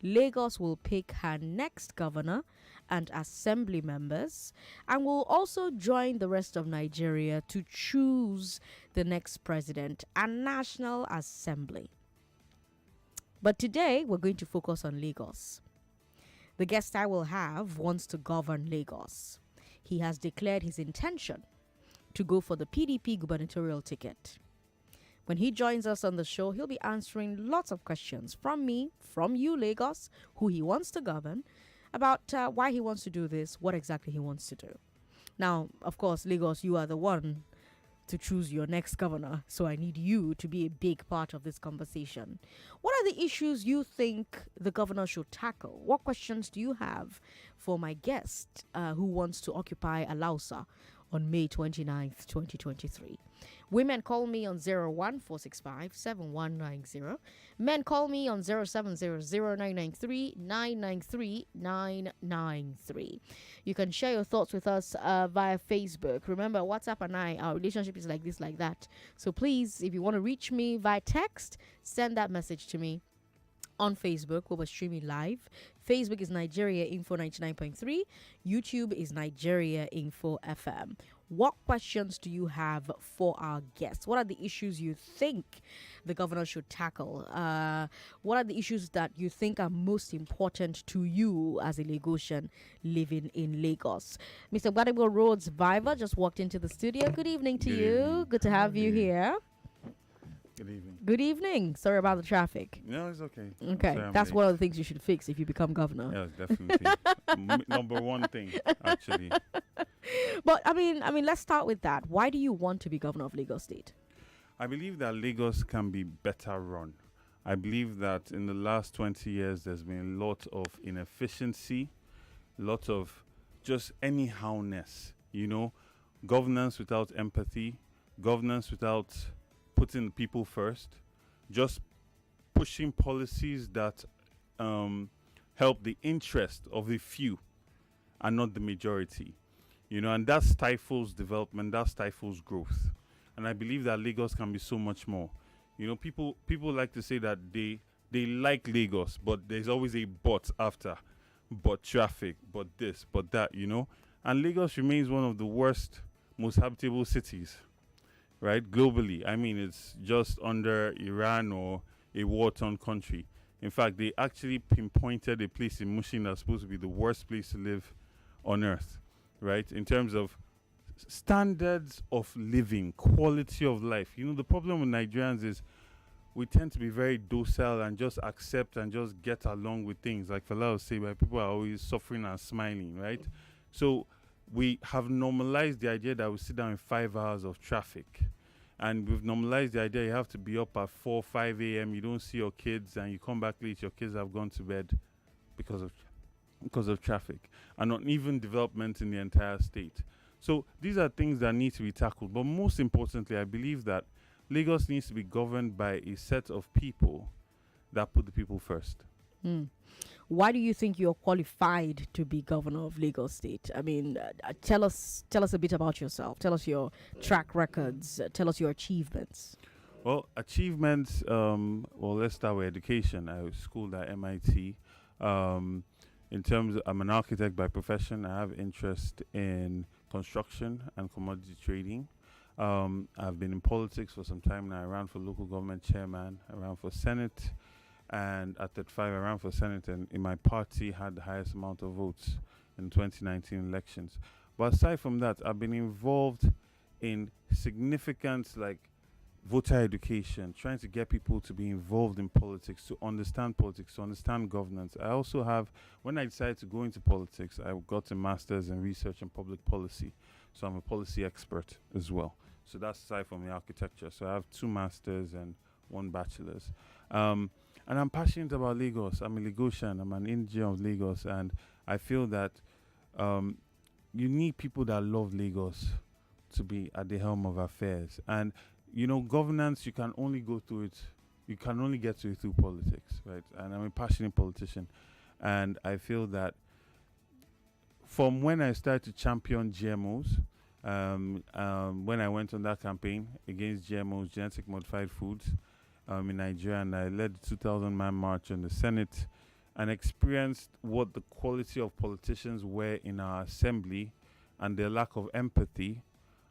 Lagos will pick her next governor and assembly members and will also join the rest of Nigeria to choose the next president and National Assembly. But today, we're going to focus on Lagos. The guest I will have wants to govern Lagos. He has declared his intention to go for the PDP gubernatorial ticket. When he joins us on the show, he'll be answering lots of questions from me, from you, Lagos, who he wants to govern, about why he wants to do this, what exactly he wants to do. Now, of course, Lagos, you are the one to choose your next governor, so I need you to be a big part of this conversation. What are the issues you think the governor should tackle? What questions do you have for my guest who wants to occupy Alausa on May 29th, 2023? Women call me on 01465-7190. Men call me on 0700-993-993-993. You can share your thoughts with us via Facebook. Remember, WhatsApp and our relationship is like this, like that. So please, if you want to reach me via text, send that message to me on Facebook. We're streaming live. Facebook is Nigeria Info 99.3. YouTube is Nigeria Info FM. What questions do you have for our guests? What are the issues you think the governor should tackle? What are the issues that you think are most important to you as a Lagosian living in Lagos? Mr. Gbadebo Rhodes Viver just walked into the studio. Good evening to you. Evening. Good to have you here. Good evening. Good evening. Sorry about the traffic. No, it's okay. Okay, that's one of the things you should fix if you become governor. Yes, definitely. Number one thing, actually. But I mean, let's start with that. Why do you want to be governor of Lagos State? I believe that Lagos can be better run. I believe that in the last 20 years, there's been a lot of inefficiency, a lot of just anyhowness, governance without empathy, governance without putting people first, just pushing policies that help the interest of the few and not the majority. And that stifles development, that stifles growth. And I believe that Lagos can be so much more. People like to say that they like Lagos, but there's always a but after. But traffic, but this, but that, And Lagos remains one of the worst, most habitable cities, right? Globally. I mean, it's just under Iran or a war-torn country. In fact, they actually pinpointed a place in Mushin that's supposed to be the worst place to live on earth, right? In terms of standards of living, quality of life. The problem with Nigerians is we tend to be very docile and just accept and just get along with things. Like Fela will say, where people are always suffering and smiling, right? So we have normalized the idea that we sit down in 5 hours of traffic. And we've normalized the idea you have to be up at 4, 5 a.m. You don't see your kids and you come back late. Your kids have gone to bed because of traffic and uneven development in the entire state. So these are things that need to be tackled. But most importantly, I believe that Lagos needs to be governed by a set of people that put the people first. Why do you think you're qualified to be governor of Lagos State? I mean, tell us a bit about yourself. Tell us your track records. Tell us your achievements. Well, achievements. Let's start with education. I was schooled at MIT. In terms of, I'm an architect by profession. I have interest in construction and commodity trading. I've been in politics for some time now. I ran for local government chairman. I ran for Senate. And at 35, I ran for Senate, and in my party had the highest amount of votes in 2019 elections. But aside from that, I've been involved in significant, voter education, trying to get people to be involved in politics, to understand governance. I also have, when I decided to go into politics, I got a master's in research and public policy. So I'm a policy expert as well. So that's aside from the architecture. So I have 2 masters and 1 bachelor's. And I'm passionate about Lagos. I'm a Lagosian. I'm an Indian of Lagos. And I feel that you need people that love Lagos to be at the helm of affairs. And, governance, you can only go through it. You can only get to it through politics, right? And I'm a passionate politician. And I feel that from when I started to champion GMOs, when I went on that campaign against GMOs, genetic modified foods, in Nigeria, and I led the 2,000-man march in the Senate, and experienced what the quality of politicians were in our assembly and their lack of empathy,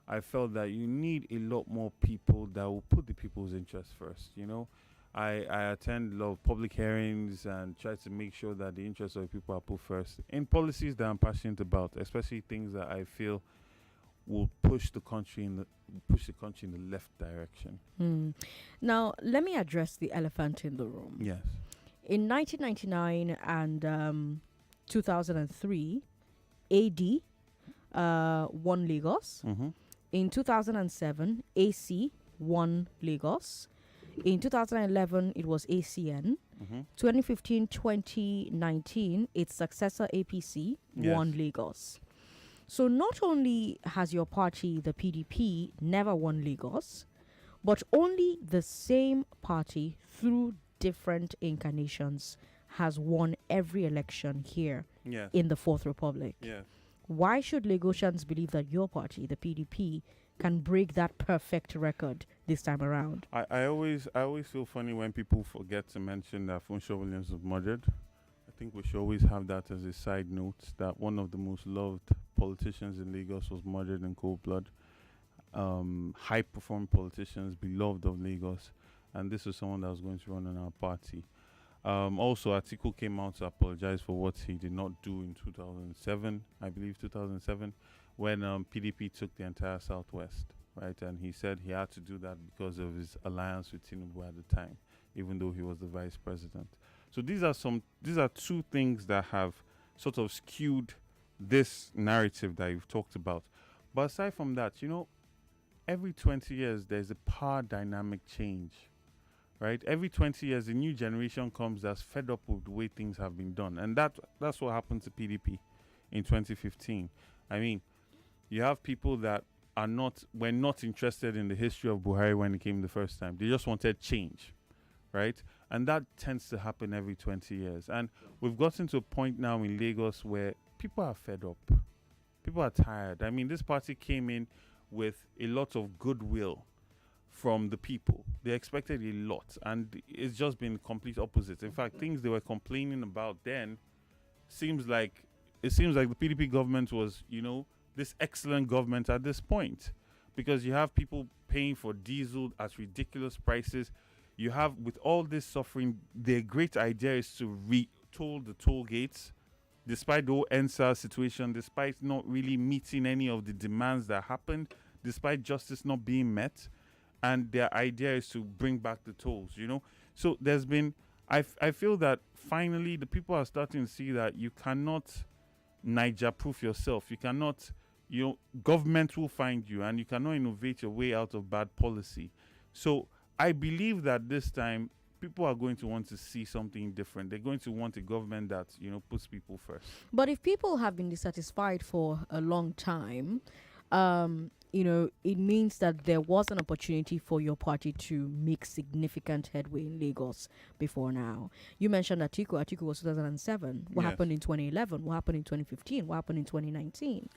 I felt that you need a lot more people that will put the people's interests first. I attend a lot of public hearings and try to make sure that the interests of the people are put first in policies that I'm passionate about, especially things that I feel will push the country in the left direction. Now, let me address the elephant in the room. Yes. In 1999 and 2003, AD won Lagos. Mm-hmm. In 2007, AC won Lagos. In 2011, it was ACN. Mm-hmm. 2015, 2019, its successor APC won Lagos. So not only has your party, the PDP, never won Lagos, but only the same party through different incarnations has won every election here in the Fourth Republic. Yeah. Why should Lagosians believe that your party, the PDP, can break that perfect record this time around? I always feel funny when people forget to mention that Funsho Williams was murdered. I think we should always have that as a side note, that one of the most loved politicians in Lagos was murdered in cold blood. High performing politicians, beloved of Lagos, and this is someone that was going to run in our party. Also, Atiku came out to apologize for what he did not do in 2007, I believe 2007, when PDP took the entire Southwest, right? And he said he had to do that because of his alliance with Tinubu at the time, even though he was the vice president. So these are two things that have sort of skewed this narrative that you've talked about. But aside from that, every 20 years there's a power dynamic change. Right, every 20 years, a new generation comes that's fed up with the way things have been done, and that's what happened to PDP in 2015. I mean, you have people that were not interested in the history of Buhari when he came the first time. They just wanted change, right? And that tends to happen every 20 years. And we've gotten to a point now in Lagos where people are fed up. People are tired. I mean, this party came in with a lot of goodwill from the people. They expected a lot, and it's just been complete opposite. In fact, things they were complaining about then seems like the PDP government was, this excellent government at this point, because you have people paying for diesel at ridiculous prices. You have, with all this suffering, their great idea is to retoll the toll gates, despite the whole NSAS situation, despite not really meeting any of the demands that happened, despite justice not being met. And their idea is to bring back the tolls, So there's been, I feel that finally the people are starting to see that you cannot Niger-proof yourself. You cannot, government will find you, and you cannot innovate your way out of bad policy. So I believe that this time people are going to want to see something different. They're going to want a government that, puts people first. But if people have been dissatisfied for a long time, it means that there was an opportunity for your party to make significant headway in Lagos before now. You mentioned Atiku. Atiku was 2007. What happened in 2011? What happened in 2015? What happened in 2019?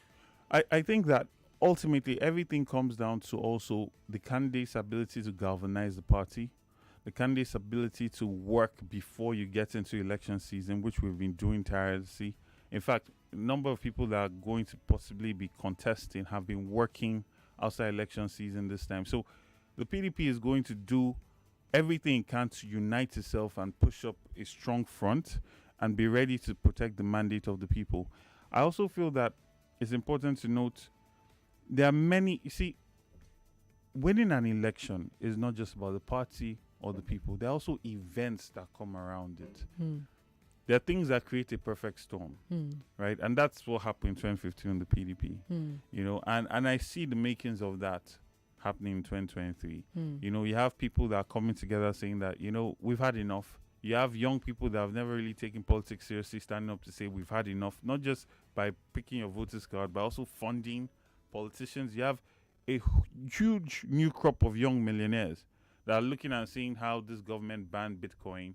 I think that ultimately everything comes down to also the candidate's ability to galvanize the party, the candidate's ability to work before you get into election season, which we've been doing tirelessly. In fact, a number of people that are going to possibly be contesting have been working outside election season this time. So the PDP is going to do everything it can to unite itself and push up a strong front and be ready to protect the mandate of the people. I also feel that it's important to note there are many, winning an election is not just about the party or the people. There are also events that come around it. There are things that create a perfect storm, right? And that's what happened in 2015 in the PDP, and I see the makings of that happening in 2023. You have people that are coming together saying that, we've had enough. You have young people that have never really taken politics seriously standing up to say we've had enough, not just by picking your voters card, but also funding politicians. You have a huge new crop of young millionaires that are looking and seeing how this government banned Bitcoin,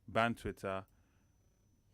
banned Twitter,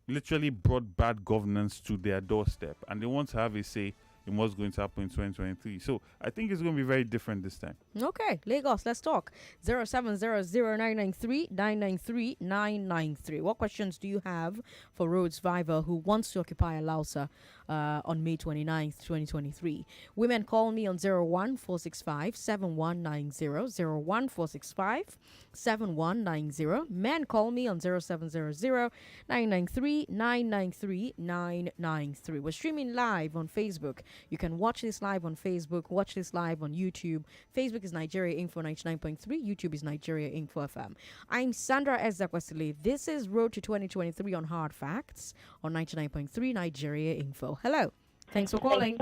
literally brought bad governance to their doorstep, and they want to have a say. They in what's going to happen in 2023. So I think it's going to be very different this time. Okay, Lagos, let's talk. 0700-993-993. What questions do you have for road survivor who wants to occupy a Lausa on May 29th, 2023? Women call me on 01465-7190, 01465-7190. Men call me on 0700-993-993-993. We're streaming live on Facebook. You can watch this live on Facebook, watch this live on YouTube. Facebook is Nigeria Info 99.3, YouTube is Nigeria Info FM. I'm Sandra Ezekwesili. This is Road to 2023 on Hard Facts on 99.3 Nigeria Info. Hello. Thanks for calling.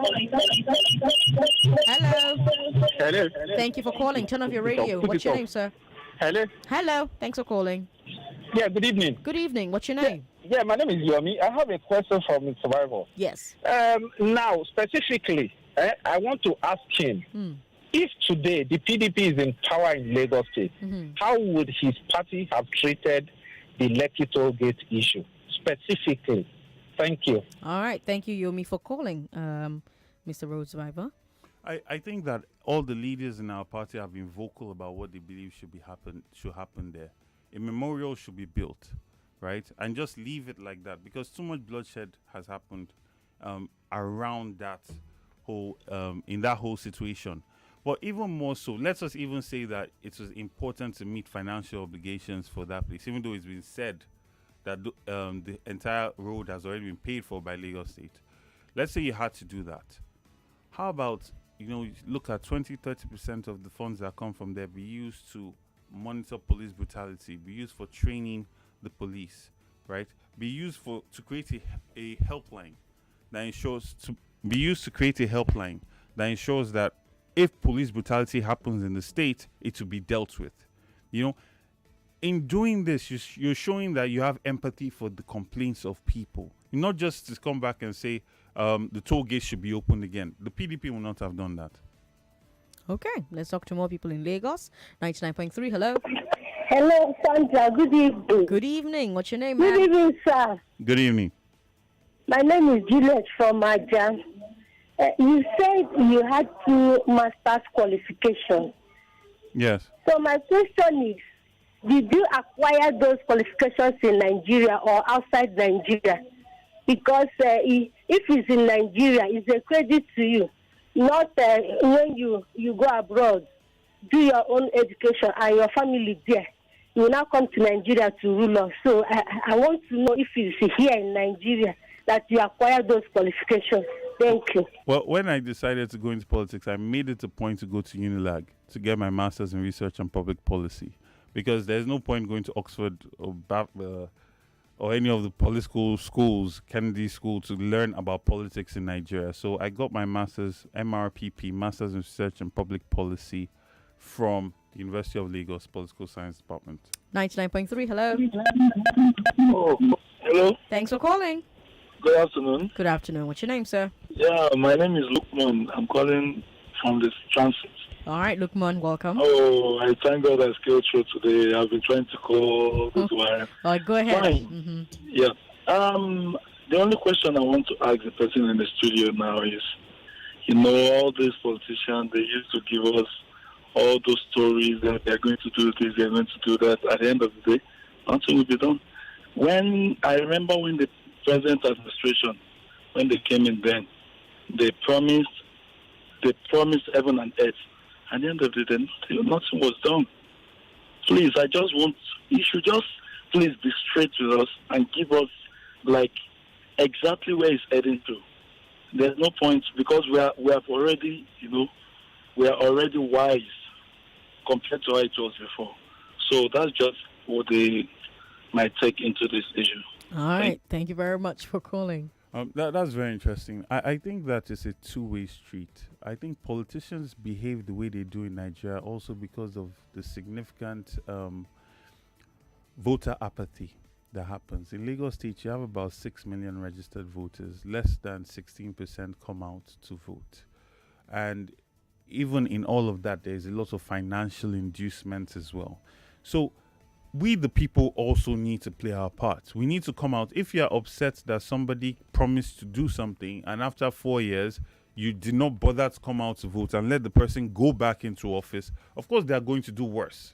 Hello. Hello. Thank you for calling. Turn off your radio. What's your name, sir? Hello. Hello. Thanks for calling. Yeah, good evening. Good evening. What's your name? Yeah, my name is Yomi. I have a question from the survivor. Yes. Now, specifically, I want to ask him, if today the PDP is in power in Lagos State, how would his party have treated the Lekki toll gate issue, specifically? Thank you. All right. Thank you, Yomi, for calling, Mr. Road Survivor. I think that all the leaders in our party have been vocal about what they believe should happen there. A memorial should be built, right? And just leave it like that, because too much bloodshed has happened around that whole in that whole situation. But even more so, let us even say that it was important to meet financial obligations for that place, even though it's been said that the entire road has already been paid for by Lagos State. Let's say you had to do that. How about, look at 20-30% of the funds that come from there be used to monitor police brutality, be used for training the police, right? Be used to create a helpline that ensures that if police brutality happens in the state, it will be dealt with. In doing this, you're showing that you have empathy for the complaints of people. Not just to come back and say the toll gate should be opened again. The PDP will not have done that. Okay, let's talk to more people in Lagos. 99.3, hello. Hello, Sandra. Good evening. Good evening. What's your name, Good ma'am? evening, sir. Good evening. My name is Juliet from Aja. You said you had 2 master's qualifications. Yes. So my question is, did you acquire those qualifications in Nigeria or outside Nigeria? Because if it's in Nigeria, it's a credit to you. Not when you go abroad, do your own education and your family there. You will now come to Nigeria to rule us. So I want to know if it's here in Nigeria that you acquire those qualifications. Thank you. Well, when I decided to go into politics, I made it a point to go to Unilag to get my master's in research and public policy, because there's no point going to Oxford or any of the political schools, Kennedy School, to learn about politics in Nigeria. So I got my master's, MRPP, Master's in Research and Public Policy, from the University of Lagos Political Science Department. 99.3, hello. Oh, hello. Thanks for calling. Good afternoon. Good afternoon. What's your name, sir? Yeah, my name is Lukman. I'm calling from the transit. All right, Lukman, welcome. Oh, I thank God I scaled through today. I've been trying to call this while. All right, go ahead. Fine. Yeah. The only question I want to ask the person in the studio now is, all these politicians, they used to give us all those stories that they're going to do this, they're going to do that. At the end of the day, nothing will be done. I remember when the present administration, when they came in then, they promised heaven and earth. At the end of the day, nothing was done. Please, you should just please be straight with us and give us exactly where it's heading to. There's no point, because we are already wise compared to how it was before. So that's just what they might take into this issue. All right. Thank you very much for calling. That's very interesting. I think that is a two-way street. I think politicians behave the way they do in Nigeria also because of the significant voter apathy that happens. In Lagos State, you have about 6 million registered voters. Less than 16% come out to vote. And even in all of that, there's a lot of financial inducements as well. So we, the people, also need to play our part. We need to come out. If you're upset that somebody promised to do something and after 4 years, you did not bother to come out to vote and let the person go back into office, of course they are going to do worse,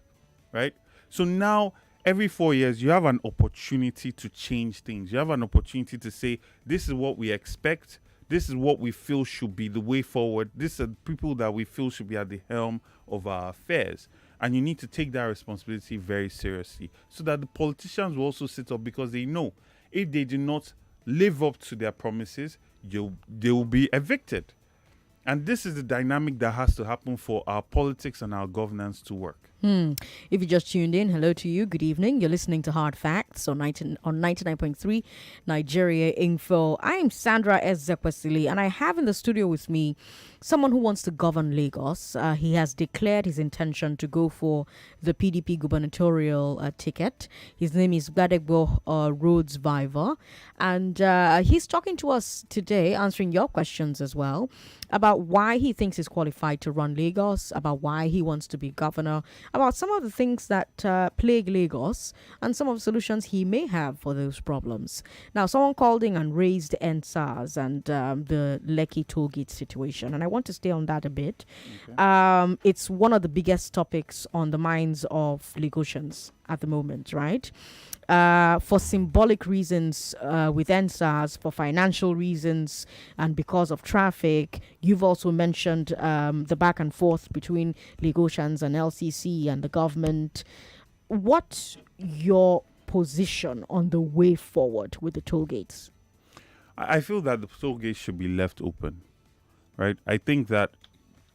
right? So now every 4 years you have an opportunity to change things. You have an opportunity to say, this is what we expect. This is what we feel should be the way forward. These are people that we feel should be at the helm of our affairs. And you need to take that responsibility very seriously so that the politicians will also sit up, because they know if they do not live up to their promises, they will be evicted. And this is the dynamic that has to happen for our politics and our governance to work. If you just tuned in, hello to you. Good evening. You're listening to Hard Facts on 99.3 Nigeria Info. I'm Sandra Ezekwesili, and I have in the studio with me someone who wants to govern Lagos. He has declared his intention to go for the PDP gubernatorial ticket. His name is Badagry Rhodes Viver, and he's talking to us today, answering your questions as well, about why he thinks he's qualified to run Lagos, about why he wants to be governor, about some of the things that plague Lagos and some of the solutions he may have for those problems. Now, someone called in and raised NSAS and the Lekki tollgate situation, and I want to stay on that a bit. Okay. It's one of the biggest topics on the minds of Lagosians at the moment, right? For symbolic reasons with NSAS, for financial reasons, and because of traffic. You've also mentioned the back and forth between Lagosians and LCC and the government. What's your position on the way forward with the toll gates? I feel that the toll gates should be left open, right? I think that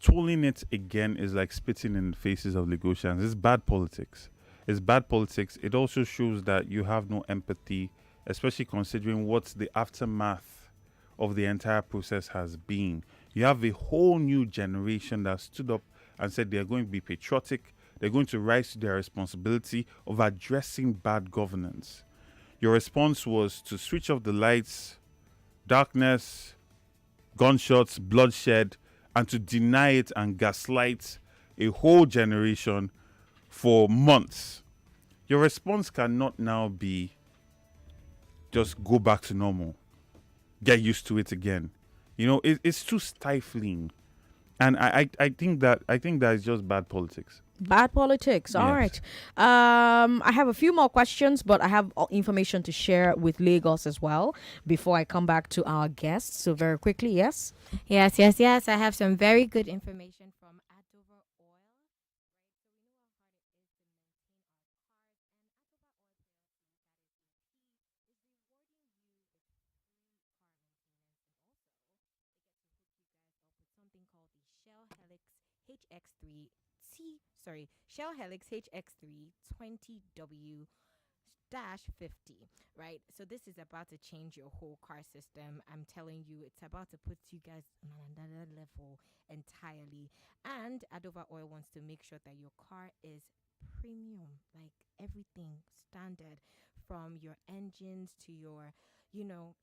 tolling it again is like spitting in the faces of Lagosians. It's bad politics. It's bad politics. It also shows that you have no empathy, especially considering what the aftermath of the entire process has been. You have a whole new generation that stood up and said they're going to be patriotic. They're going to rise to their responsibility of addressing bad governance. Your response was to switch off the lights, darkness, gunshots, bloodshed, and to deny it and gaslight a whole generation for months. Your response cannot now be just go back to normal, get used to it again. You know, it's too stifling, and I think that it's just bad politics. Bad politics. All right. I have a few more questions, but I have information to share with Lagos as well before I come back to our guests. So very quickly, yes? Yes. I have some very good information from Adover Oil. Something called the Shell Helix HX3 20W dash 50, right? So this is about to change your whole car system. I'm telling you, it's about to put you guys on another level entirely. And Adover Oil wants to make sure that your car is premium, like everything standard, from your engines to your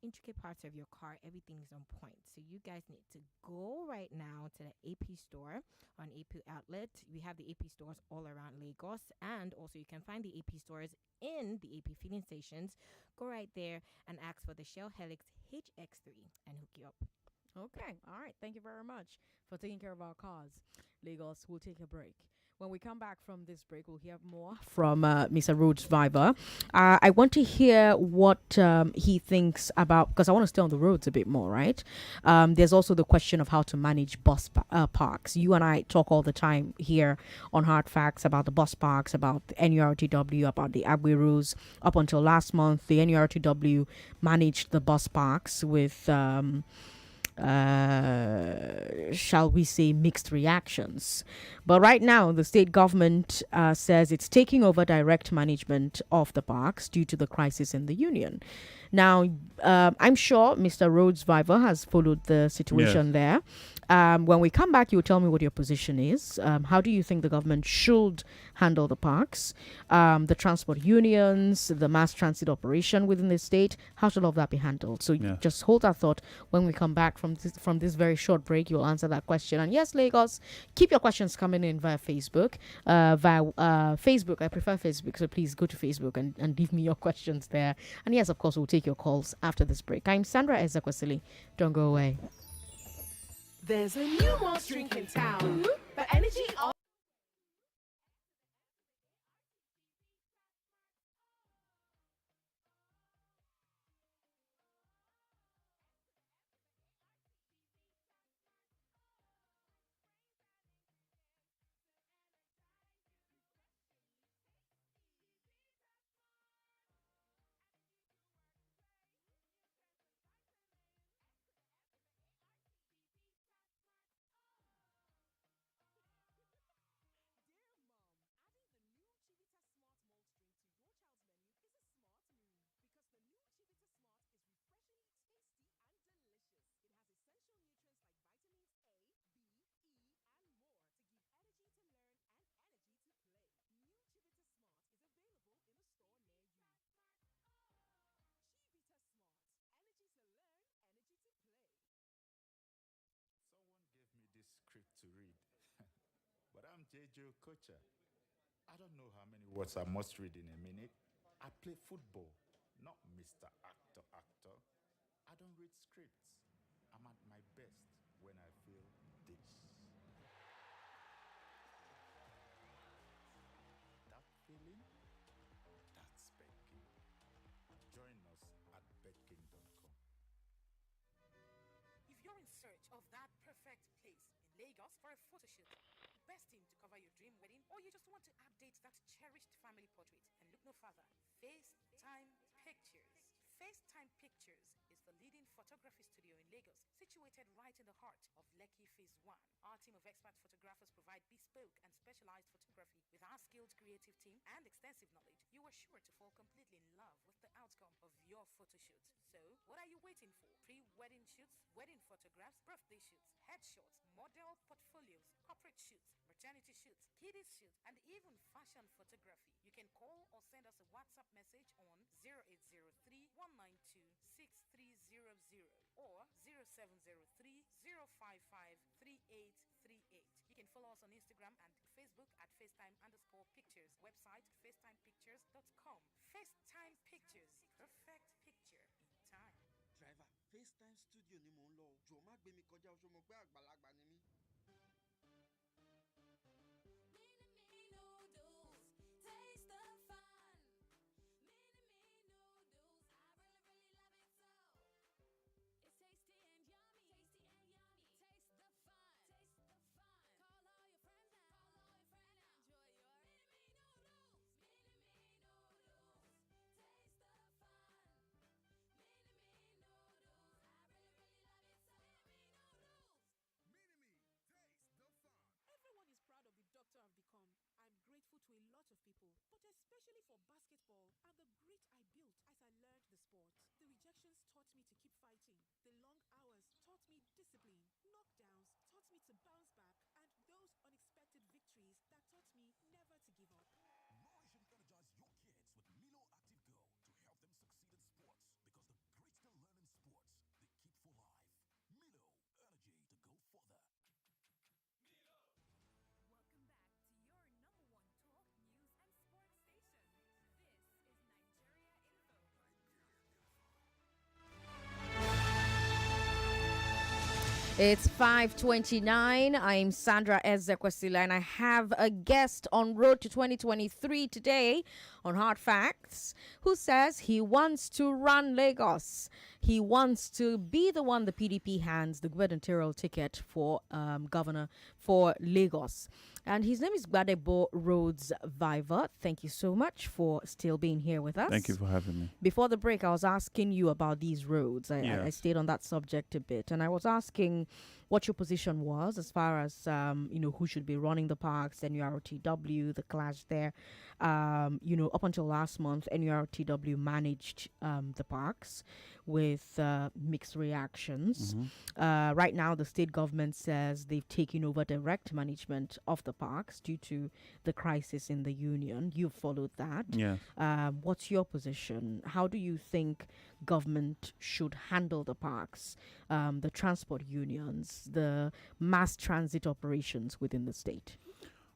intricate parts of your car. Everything is on point. So you guys need to go right now to the AP store on AP Outlet. We have the AP stores all around Lagos, and also you can find the AP stores in the AP filling stations. Go right there and ask for the Shell Helix HX3 and hook you up. Okay. All right. Thank you very much for taking care of our cars. Lagos, we'll take a break. When we come back from this break, we'll hear more from Mr. Rhodes Viver. I want to hear what he thinks about, because I want to stay on the roads a bit more, right? There's also the question of how to manage bus parks. You and I talk all the time here on Hard Facts about the bus parks, about the NURTW, about the Agberos. Up until last month, the NURTW managed the bus parks with shall we say, mixed reactions. But right now, the state government says it's taking over direct management of the parks due to the crisis in the union. Now, I'm sure Mr. Rhodes Viver has followed the situation there. When we come back, you'll tell me what your position is. How do you think the government should handle the parks, the transport unions, the mass transit operation within the state? How should all of that be handled? So just hold that thought. When we come back from this very short break, you'll answer that question. And yes, Lagos, keep your questions coming in via Facebook. Facebook, I prefer Facebook, so please go to Facebook and leave me your questions there. And yes, of course, we'll take your calls after this break. I'm Sandra Ezekwesili. Don't go away. There's a new monster drink in town. For energy all me this script to read. But I'm JJ Okocha. I don't know how many words I must read in a minute. I play football, not Mr. Actor. I don't read scripts. I'm at my best when I feel this. That feeling, that's Becking. Join us at becking.com. If you're in search of that perfect place in Lagos for a photo shoot, best team to cover your dream wedding, or you just want to update that cherished family portrait, and look no further. FaceTime Pictures. FaceTime Pictures is the leading photography studio in Lagos, situated right in the heart of Lekki Phase 1. Our team of expert photographers provide bespoke and specialized photography. With our skilled creative team and extensive knowledge, you are sure to fall completely in love with the outcome of your photo shoot. So, what are you waiting for? Pre-wedding shoots, wedding photographs, birthday shoots, headshots, model portfolios, corporate shoots, maternity shoots, kiddies shoots, and even fashion photography. You can call or send us a WhatsApp message on 0803 192 6300 or 0703 055 3838. You can follow us on Instagram and Facebook at FaceTime_Pictures. Website FaceTimePictures.com. FaceTime Pictures. Perfect picture in time. Driver, FaceTime studio ni mò ń lọ. Jọ̀ọ́ má gbé mi kọjá o, ṣó mọ̀ pé àgbàlagbà ni mí. Everyone is proud of the doctor I've become. I'm grateful to a lot of people, but especially for basketball and the grit I built as I learned the sport. The rejections taught me to keep fighting. The long hours taught me discipline. Knockdowns taught me to bounce back. And those unexpected victories that taught me never to give up. Nourish and energize your kids with Milo Active Go to help them succeed in sports, because the grit they learn in sports, they keep for life. Milo, energy to go further. Welcome back to your number one talk, news, and sports station. This is Nigeria Info. It's 5:29. I'm Sandra Ezekwesili, and I have a guest on Road to 2023 today on Hard Facts who says he wants to run Lagos. He wants to be the one the PDP hands the gubernatorial ticket for governor for Lagos. And his name is Gbadebo Rhodes Viver. Thank you so much for still being here with us. Thank you for having me. Before the break, I was asking you about these roads. I stayed on that subject a bit, and I was asking what your position was as far as who should be running the parks, NURTW, the clash there. Up until last month, NURTW managed the parks with mixed reactions. Right now, the state government says they've taken over direct management of the parks due to the crisis in the union. You've followed that. Yes. What's your position? How do you think government should handle the parks, the transport unions, the mass transit operations within the state?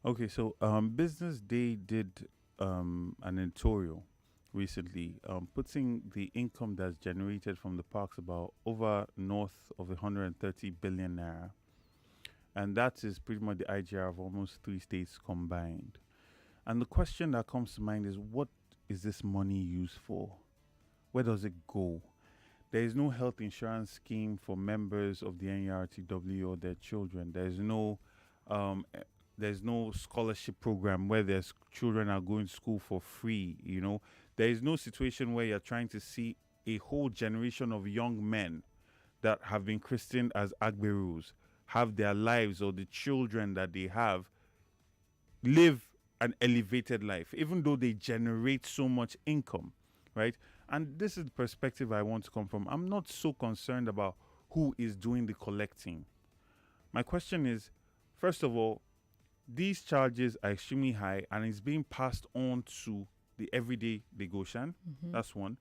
Okay, so Business Day did an editorial recently putting the income that's generated from the parks about over north of 130 billion naira And that is pretty much the IGR of almost 3 states combined. And the question that comes to mind is, what is this money used for? Where does it go? There is no health insurance scheme for members of the NERTW or their children. There's no scholarship program where there's children are going to school for free. There is no situation where you're trying to see a whole generation of young men that have been christened as Agberus have their lives, or the children that they have live an elevated life, even though they generate so much income, right? And this is the perspective I want to come from. I'm not so concerned about who is doing the collecting. My question is, first of all, these charges are extremely high and it's being passed on to the everyday Lagosian. That's one.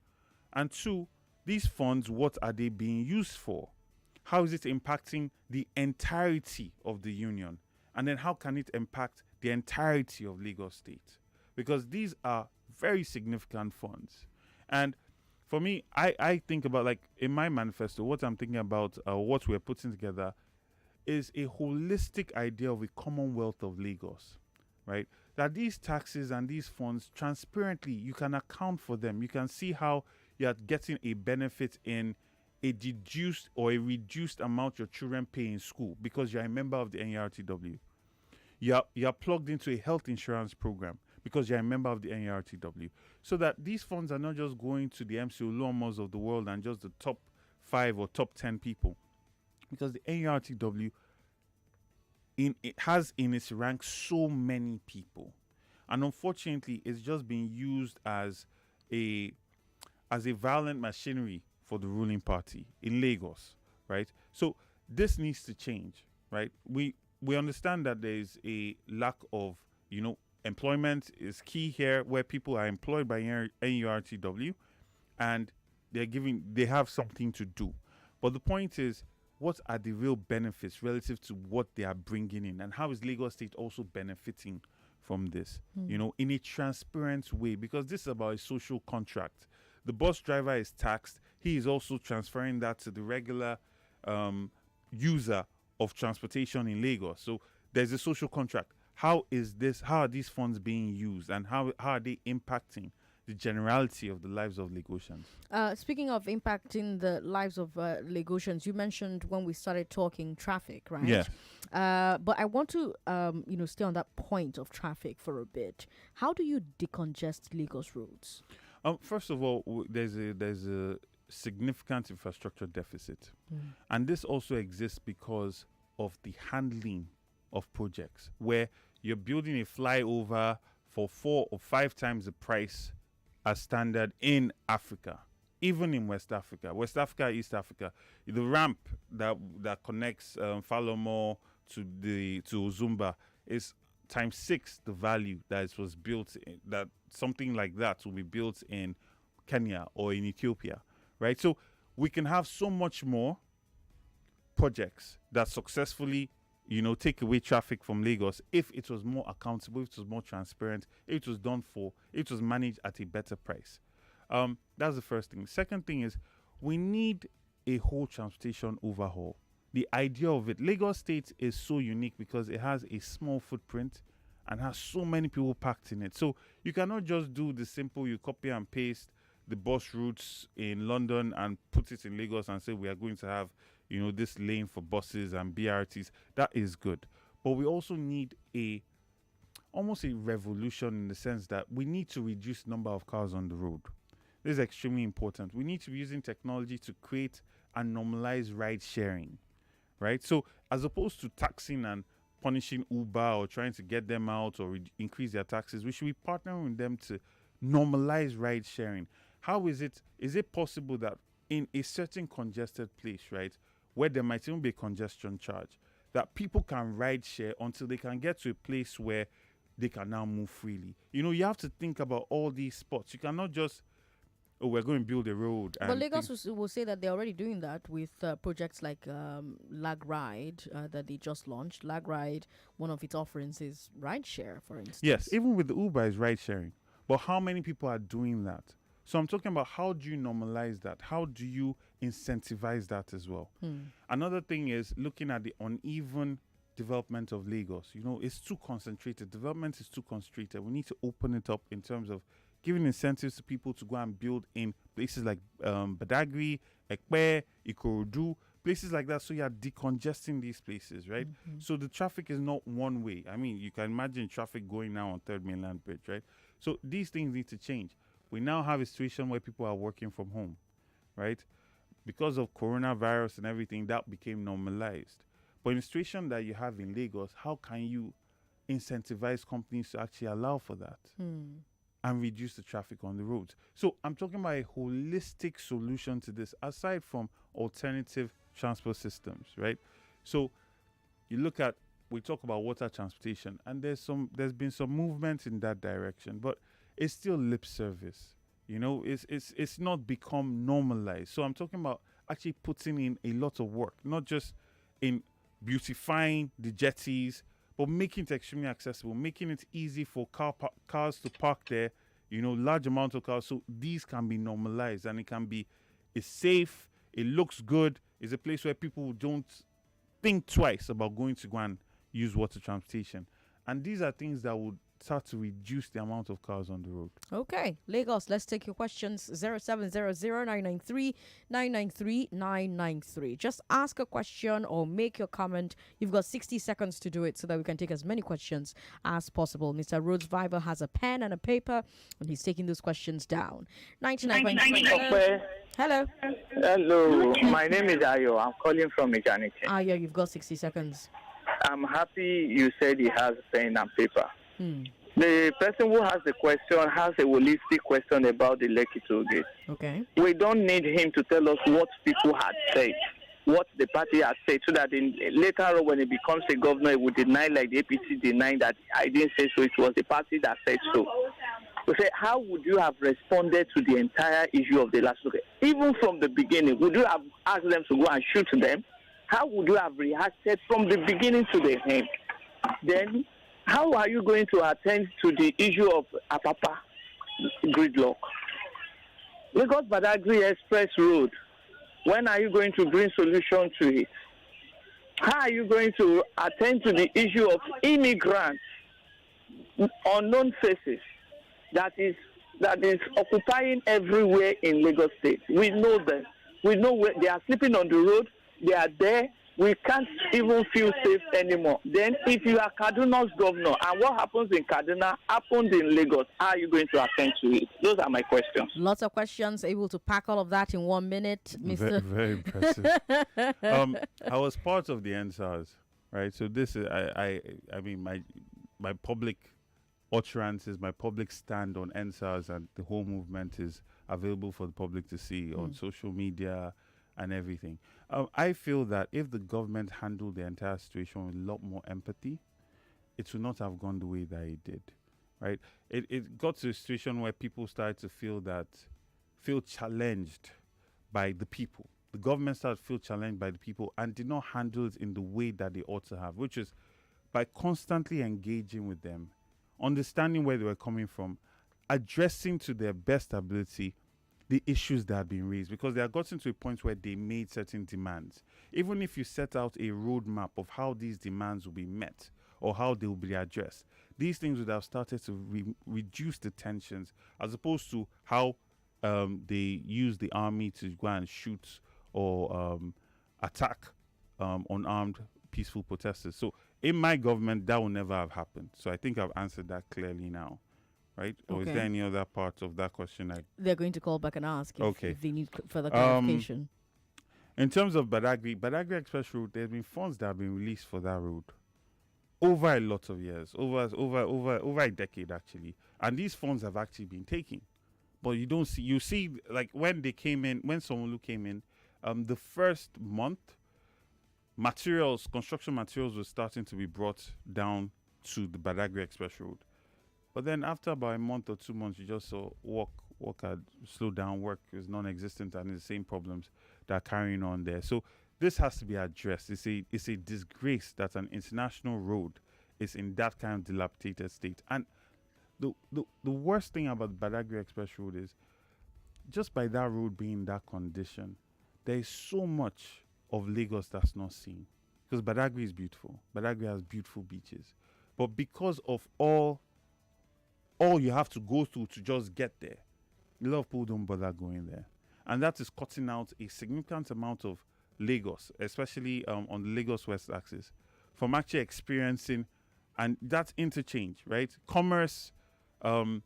And two, these funds, what are they being used for? How is it impacting the entirety of the union? And then how can it impact the entirety of Lagos State? Because these are very significant funds. And for me, I think about, like, in my manifesto, what I'm thinking about, what we're putting together is a holistic idea of a Commonwealth of Lagos, right? That these taxes and these funds, transparently, you can account for them. You can see how you're getting a benefit in a deduced or a reduced amount your children pay in school because you're a member of the NERTW. You're plugged into a health insurance program because you're a member of the NERTW. So that these funds are not just going to the MC Oluomos of the world and just the top 5 or top 10 people. Because the NERTW it has in its rank so many people. And unfortunately, it's just being used as a violent machinery for the ruling party in Lagos, right? So this needs to change, right? We understand that there is a lack of, employment is key here, where people are employed by NERTW and they have something to do. But the point is, what are the real benefits relative to what they are bringing in, and how is Lagos State also benefiting from this, in a transparent way? Because this is about a social contract. The bus driver is taxed. He is also transferring that to the regular user of transportation in Lagos. So there's a social contract. How are these funds being used, and how are they impacting the generality of the lives of Lagosians? Speaking of impacting the lives of Lagosians, you mentioned when we started talking traffic, right? Yeah. But I want to, stay on that point of traffic for a bit. How do you decongest Lagos roads? First of all, there's a significant infrastructure deficit, and this also exists because of the handling of projects, where you're building a flyover for 4 or 5 times the price as standard in Africa, even in West Africa, East Africa. The ramp that connects Falomo to Uzumba is times 6 the value that it was built in, that something like that will be built in Kenya or in Ethiopia, right? So we can have so much more projects that successfully take away traffic from Lagos if it was more accountable, if it was more transparent, if it was managed at a better price. That's the first thing. Second thing is, we need a whole transportation overhaul. The idea of it, Lagos State is so unique because it has a small footprint and has so many people packed in it. So you cannot just do the simple, you copy and paste the bus routes in London and put it in Lagos and say we are going to have this lane for buses and BRTs. That is good. But we also need almost a revolution, in the sense that we need to reduce the number of cars on the road. This is extremely important. We need to be using technology to create and normalize ride sharing, right? So as opposed to taxing and punishing Uber or trying to get them out or increase their taxes, we should be partnering with them to normalize ride sharing. How is it possible that in a certain congested place, right, where there might even be a congestion charge, that people can ride share until they can get to a place where they can now move freely? You have to think about all these spots. You cannot just, we're going to build a road. But Lagos will say that they're already doing that with projects like Lag Ride that they just launched. Lag Ride, one of its offerings is ride share, for instance. Yes, even with the Uber is ride sharing. But how many people are doing that? So I'm talking about, how do you normalize that? How do you incentivize that as well? Another thing is looking at the uneven development of Lagos. It's too concentrated. Development is too concentrated. We need to open it up in terms of giving incentives to people to go and build in places like Badagry, Ekpe, Ikorodu, places like that. So you are decongesting these places, right? So the traffic is not one way. I mean, you can imagine traffic going now on Third Mainland Bridge, right? So these things need to change. We now have a situation where people are working from home, right? Because of coronavirus and everything, that became normalized. But in a situation that you have in Lagos, how can you incentivize companies to actually allow for that and reduce the traffic on the roads? So I'm talking about a holistic solution to this, aside from alternative transport systems, right? So we talk about water transportation, and there's been some movement in that direction, but it's still lip service. It's not become normalized. So I'm talking about actually putting in a lot of work, not just in beautifying the jetties, but making it extremely accessible, making it easy for cars to park there, large amount of cars. So these can be normalized, and it's safe, it looks good, it's a place where people don't think twice about going to go and use water transportation. And these are things that would start to reduce the amount of cars on the road. Okay, Lagos, let's take your questions. 0700-993-993-993. Just ask a question or make your comment. You've got 60 seconds to do it so that we can take as many questions as possible. Mr. Rhodes Viver has a pen and a paper, and he's taking those questions down. 99.3. Hello. Hello, my name is Ayo. I'm calling from Mechanic. Ayo, you've got 60 seconds. I'm happy you said he has pen and paper. The person who has the question has a holistic question about the Lekki toll gate. Okay. We don't need him to tell us what people had said, what the party had said, so that later on when he becomes a governor, he would deny, like the APC denying that I didn't say so, it was the party that said so. We say, how would you have responded to the entire issue of the last gate? Even from the beginning, would you have asked them to go and shoot them? How would you have reacted from the beginning to the end? Then, how are you going to attend to the issue of Apapa gridlock? Lagos Badagry Express Road, when are you going to bring solution to it? How are you going to attend to the issue of immigrants, unknown faces, that is occupying everywhere in Lagos State? We know them. We know where they are sleeping on the road. They are there. We can't even feel safe anymore. Then if you are Kaduna's governor and what happens in Kaduna happened in Lagos, how are you going to attend to it? Those are my questions. Lots of questions, able to pack all of that in 1 minute, Mr. Very impressive. I was part of the NSARS, right? So this is, I mean, my public utterances, my public stand on NSARS and the whole movement is available for the public to see on social media and everything. I feel that if the government handled the entire situation with a lot more empathy, it would not have gone the way that it did, right? It got to a situation where people started to feel challenged by the people. The government started to feel challenged by the people and did not handle it in the way that they ought to have, which is by constantly engaging with them, understanding where they were coming from, addressing to their best ability the issues that have been raised, because they have gotten to a point where they made certain demands. Even if you set out a roadmap of how these demands will be met or how they will be addressed, these things would have started to reduce the tensions, as opposed to how they use the army to go and shoot or attack unarmed peaceful protesters. So in my government, that will never have happened. So I think I've answered that clearly now. Right? Or is there any other part of that question? They're going to call back and ask if they need further clarification. In terms of Badagry Express Road, there have been funds that have been released for that road over a lot of years, over a decade actually. And these funds have actually been taken. But you see like when Sonolu came in, the first month, construction materials were starting to be brought down to the Badagry Express Road. But then after about a month or 2 months, you just saw work had slowed down, work is non-existent, and the same problems that are carrying on there. So this has to be addressed. It's a disgrace that an international road is in that kind of dilapidated state. And the worst thing about the Badagry Express Road is just by that road being in that condition, there is so much of Lagos that's not seen. because Badagry is beautiful. Badagry has beautiful beaches. But because of all you have to go through to just get there, a lot of people don't bother going there. And that is cutting out a significant amount of Lagos, especially on the Lagos West axis, from actually experiencing, and that interchange, right? Commerce, and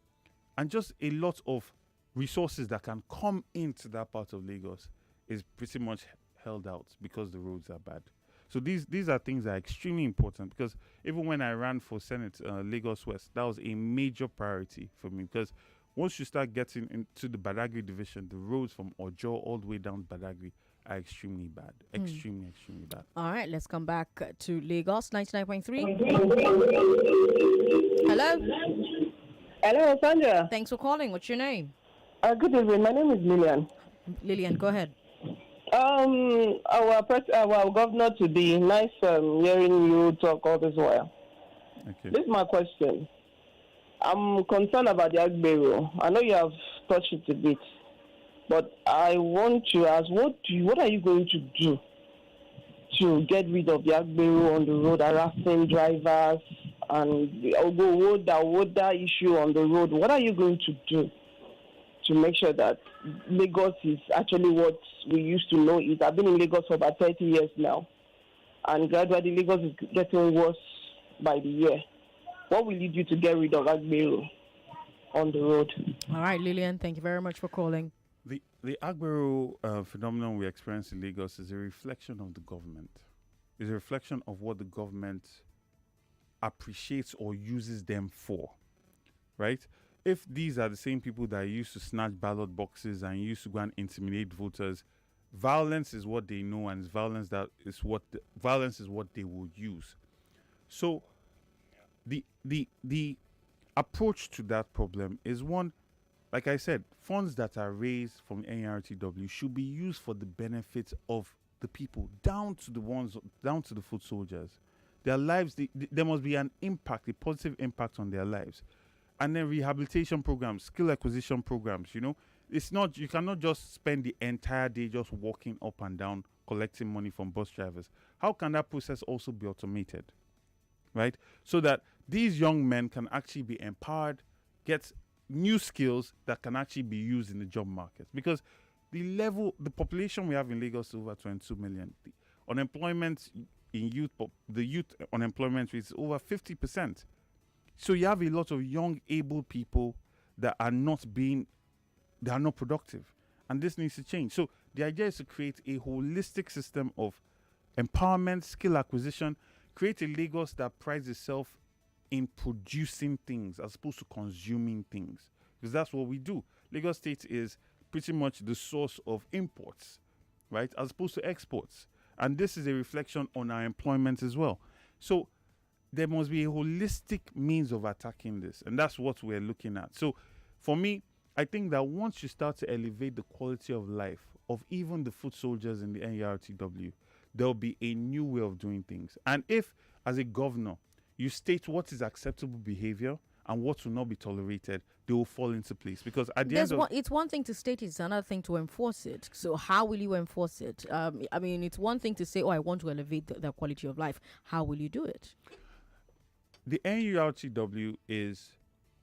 just a lot of resources that can come into that part of Lagos is pretty much held out because the roads are bad. So these are things that are extremely important, because even when I ran for Senate, Lagos West, that was a major priority for me, because once you start getting into the Badagry division, the roads from Ojo all the way down Badagry are extremely bad. Extremely, extremely bad. All right, let's come back to Lagos 99.3. Hello. Hello, Sandra. Thanks for calling. What's your name? Good evening. My name is Lillian. Lillian, go ahead. Our governor today, nice hearing you talk all this while. Okay. This is my question. I'm concerned about the Agbero. I know you have touched it a bit, but I want to ask, what are you going to do to get rid of the Agbero on the road, harassing drivers, and the water issue on the road? What are you going to do to make sure that Lagos is actually what we used to know it? I've been in Lagos for about 30 years now, and gradually Lagos is getting worse by the year. What will you do to get rid of Agbero on the road? All right, Lillian, thank you very much for calling. The Agbero phenomenon we experience in Lagos is a reflection of the government. It's a reflection of what the government appreciates or uses them for, right? If these are the same people that used to snatch ballot boxes and used to go and intimidate voters, violence is what they know, and violence is what they will use. So the approach to that problem is one, like I said, funds that are raised from NRTW should be used for the benefit of the people, down to the foot soldiers. Their lives, there must be an impact, a positive impact on their lives. And then rehabilitation programs, skill acquisition programs, it's not, you cannot just spend the entire day just walking up and down collecting money from bus drivers. How can that process also be automated, right? So that these young men can actually be empowered, get new skills that can actually be used in the job market. Because the population we have in Lagos is over 22 million. The unemployment in the youth unemployment rate is over 50%. So you have a lot of young, able people that are not productive. And this needs to change. So the idea is to create a holistic system of empowerment, skill acquisition, create a Lagos that prides itself in producing things as opposed to consuming things. Because that's what we do. Lagos State is pretty much the source of imports, right, as opposed to exports. And this is a reflection on our employment as well. So there must be a holistic means of attacking this. And that's what we're looking at. So for me, I think that once you start to elevate the quality of life of even the foot soldiers in the NERTW, there'll be a new way of doing things. And if, as a governor, you state what is acceptable behavior and what will not be tolerated, they will fall into place. Because at the end of it's one thing to state it, it's another thing to enforce it. So how will you enforce it? I mean, it's one thing to say, I want to elevate the quality of life. How will you do it? The NURTW is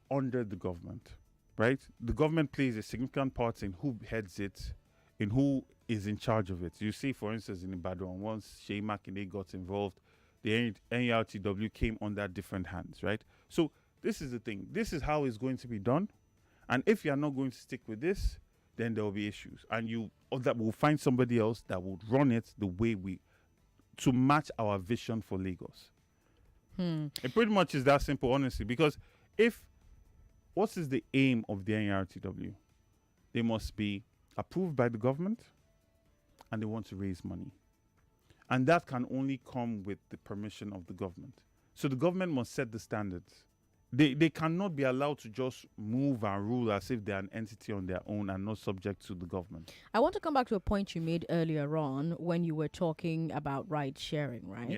under the government, right? The government plays a significant part in who heads it, in who is in charge of it. You see, for instance, in Ibadan, once Shey Makinde got involved, the NURTW came under different hands, right? So this is the thing. This is how it's going to be done. And if you are not going to stick with this, then there will be issues. And that will find somebody else that would run it the way to match our vision for Lagos. It pretty much is that simple, honestly, because what is the aim of the NRTW? They must be approved by the government and they want to raise money. And that can only come with the permission of the government. So the government must set the standards. They cannot be allowed to just move and rule as if they're an entity on their own and not subject to the government. I want to come back to a point you made earlier on when you were talking about ride sharing, right?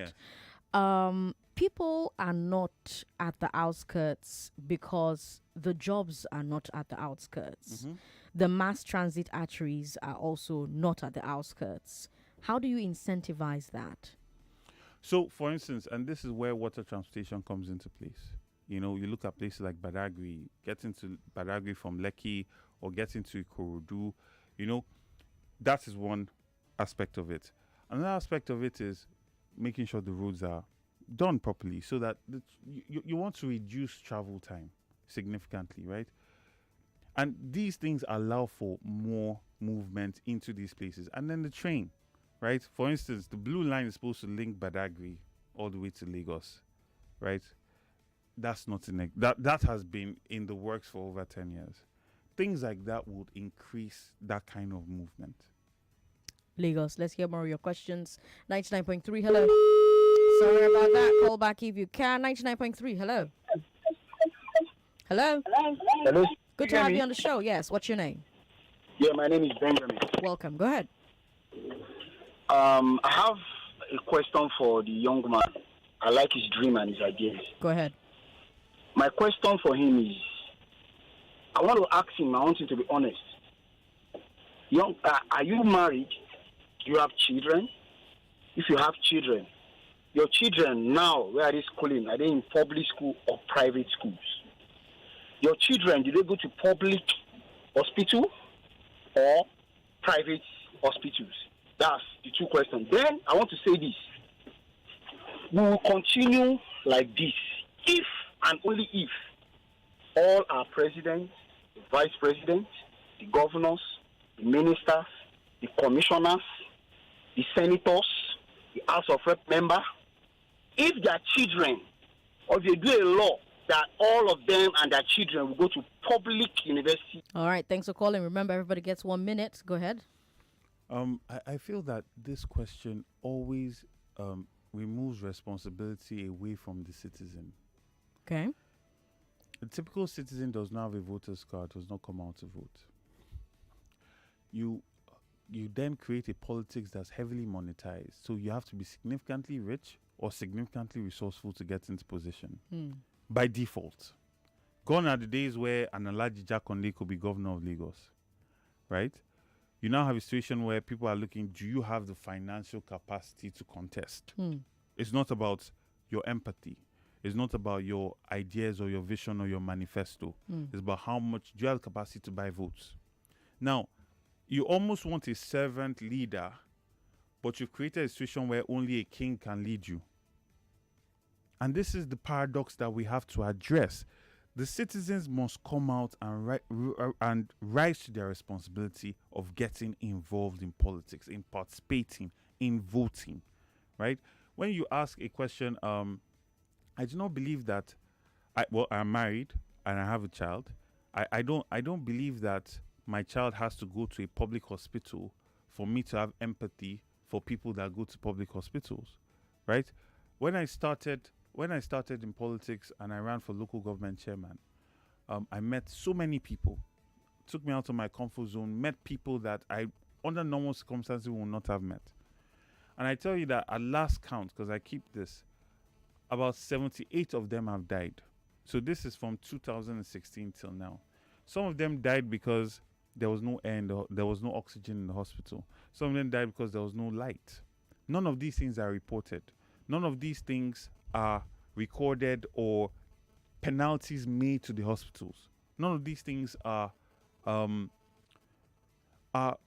Yeah. People are not at the outskirts because the jobs are not at the outskirts. Mm-hmm. The mass transit arteries are also not at the outskirts. How do you incentivize that? So, for instance, and this is where water transportation comes into place. You know, you look at places like Badagry, getting to Badagry from Lekki or getting to Ikorodu, you know, that is one aspect of it. Another aspect of it is making sure the roads are done properly so that you want to reduce travel time significantly, right? And these things allow for more movement into these places. And then the train, right? For instance, the blue line is supposed to link Badagry all the way to Lagos, right? That's not that has been in the works for over 10 years. Things like that would increase that kind of movement. Lagos, let's hear more of your questions. 99.3, hello. Sorry about that. Call back if you can. 99.3, hello. Hello. Hello. Good to have you on the show. Yes, what's your name? Yeah, my name is Benjamin. Welcome. Go ahead. I have a question for the young man. I like his dream and his ideas. Go ahead. My question for him is, I want to ask him, I want him to be honest. Are you married? Do you have children? If you have children, your children now, where are they schooling? Are they in public school or private schools? Your children, do they go to public hospital or private hospitals? That's the two questions. Then I want to say this. We will continue like this if and only if all our presidents, the vice presidents, the governors, the ministers, the commissioners, the senators, the House of Rep member, if their children, or if they do a law that all of them and their children will go to public university. All right, thanks for calling. Remember, everybody gets 1 minute. Go ahead. I feel that this question always removes responsibility away from the citizen. Okay. A typical citizen does not have a voter's card, does not come out to vote. You then create a politics that's heavily monetized. So you have to be significantly rich or significantly resourceful to get into position. By default. Gone are the days where an Alhaji Jakonde could be governor of Lagos, right? You now have a situation where people are looking, do you have the financial capacity to contest? It's not about your empathy. It's not about your ideas or your vision or your manifesto. It's about how much do you have the capacity to buy votes. Now, you almost want a servant leader, but you've created a situation where only a king can lead you. And this is the paradox that we have to address. The citizens must come out and rise to their responsibility of getting involved in politics, in participating, in voting, right? When you ask a question, I do not believe that. I'm married and I have a child. I don't believe that my child has to go to a public hospital for me to have empathy for people that go to public hospitals, right? When I started in politics and I ran for local government chairman, I met so many people. Took me out of my comfort zone, met people that I, under normal circumstances, would not have met. And I tell you that at last count, because I keep this, about 78 of them have died. So this is from 2016 till now. Some of them died because there was no air, there was no oxygen in the hospital. Some of them died because there was no light. None of these things are reported. None of these things are recorded or penalties made to the hospitals. None of these things are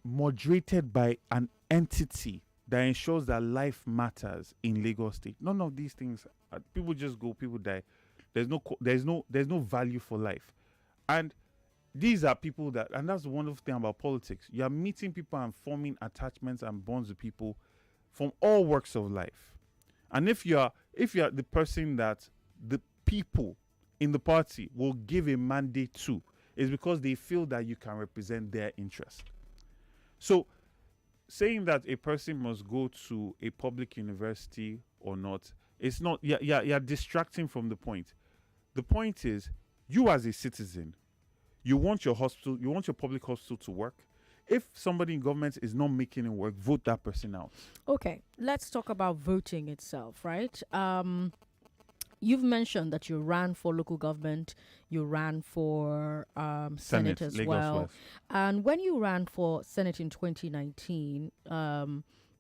moderated by an entity that ensures that life matters in Lagos State. None of these things. People just go. People die. There's no value for life, and these are people that. And that's the wonderful thing about politics. You are meeting people and forming attachments and bonds with people from all walks of life. And if you are the person that the people in the party will give a mandate to, is because they feel that you can represent their interest. So, saying that a person must go to a public university or not, it's not. You're distracting from the point. The point is, you as a citizen, you want your hospital, you want your public hospital to work. If somebody in government is not making it work, vote that person out. Okay, let's talk about voting itself, right? You've mentioned that you ran for local government, you ran for Senate as Lagos well. West. And when you ran for Senate in 2019,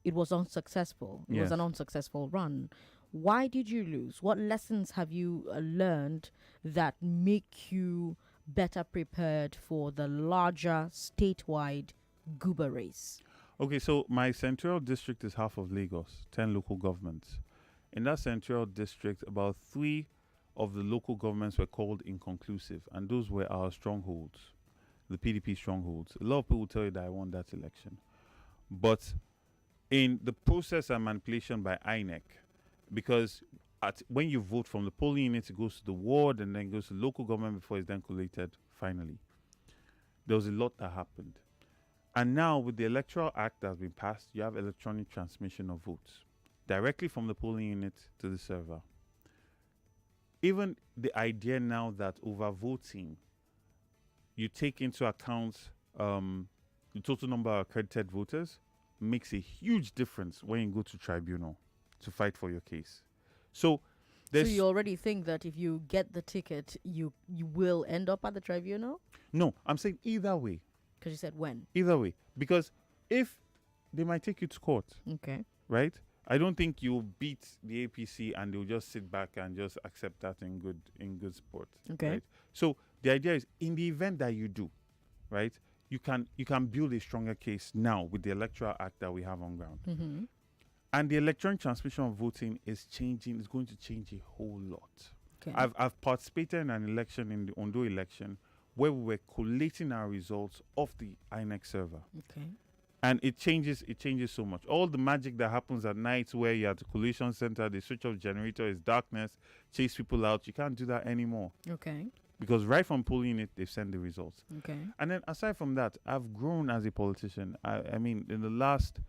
it was unsuccessful. It was an unsuccessful run. Why did you lose? What lessons have you learned that make you better prepared for the larger statewide Guba race? Okay, so my central district is half of Lagos, 10 local governments. In that central district, about 3 of the local governments were called inconclusive, and those were our strongholds, the PDP strongholds. A lot of people tell you that I won that election. But in the process and manipulation by INEC, because when you vote from the polling unit, it goes to the ward and then goes to local government before it's then collated finally. There was a lot that happened. And now with the Electoral Act that has been passed, you have electronic transmission of votes directly from the polling unit to the server. Even the idea now that over voting, you take into account the total number of accredited voters makes a huge difference when you go to tribunal to fight for your case. So you already think that if you get the ticket, you will end up at the tribunal? No, I'm saying either way. Because you said when? Either way. Because if they might take you to court. Okay. Right? I don't think you'll beat the APC and they'll just sit back and just accept that in good sport. Okay. Right? So the idea is in the event that you do, right, you can build a stronger case now with the Electoral Act that we have on ground. Mm-hmm. And the electronic transmission of voting is changing. It's going to change a whole lot. Okay. I've participated in an election, in the Ondo election, where we were collating our results off the INEC server. Okay. And it changes so much. All the magic that happens at night where you're at the collation center, the switch off generator is darkness, chase people out. You can't do that anymore. Okay. Because right from polling it, they've sent the results. Okay. And then aside from that, I've grown as a politician. I mean, in the last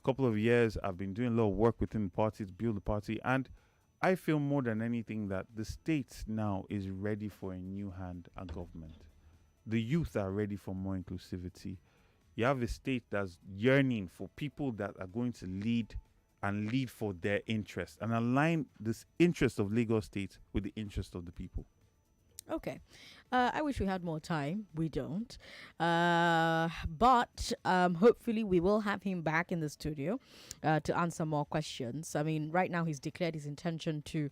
couple of years, I've been doing a lot of work within the party to build the party. And I feel more than anything that the state now is ready for a new hand at government. The youth are ready for more inclusivity. You have a state that's yearning for people that are going to lead for their interest and align this interest of Lagos State with the interest of the people. Okay. I wish we had more time. We don't. But hopefully we will have him back in the studio to answer more questions. I mean, right now he's declared his intention to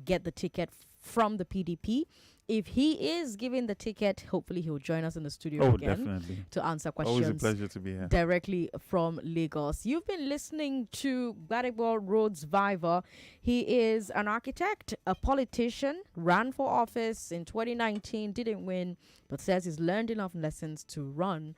get the ticket from the PDP. If he is given the ticket, hopefully he'll join us in the studio again definitely. To answer questions. Always a pleasure to be here. Directly from Lagos. You've been listening to Badagry Roads Viva. He is an architect, a politician, ran for office in 2019, didn't win, but says he's learned enough lessons to run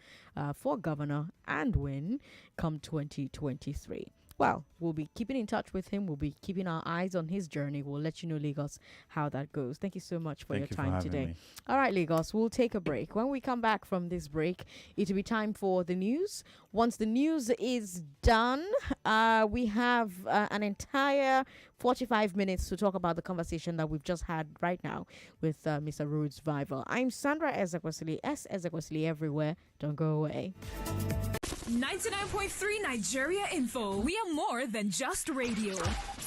for governor and win come 2023. Well, we'll be keeping in touch with him. We'll be keeping our eyes on his journey. We'll let you know, Lagos, how that goes. Thank you so much for your time today. Me. All right, Lagos, we'll take a break. When we come back from this break, it'll be time for the news. Once the news is done, we have an entire 45 minutes to talk about the conversation that we've just had right now with Mr. Rhodes Vival. I'm Sandra Ezekwesili, Ezekwesili everywhere. Don't go away. 99.3 Nigeria Info. We are more than just radio.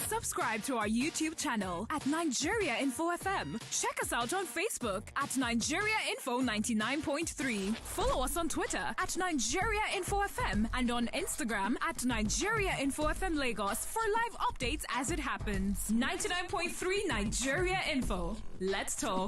Subscribe to our YouTube channel at Nigeria Info FM. Check us out on Facebook at Nigeria Info 99.3. Follow us on Twitter at Nigeria Info FM and on Instagram at Nigeria Info FM Lagos for live updates as it happens. 99.3 Nigeria Info. Let's talk.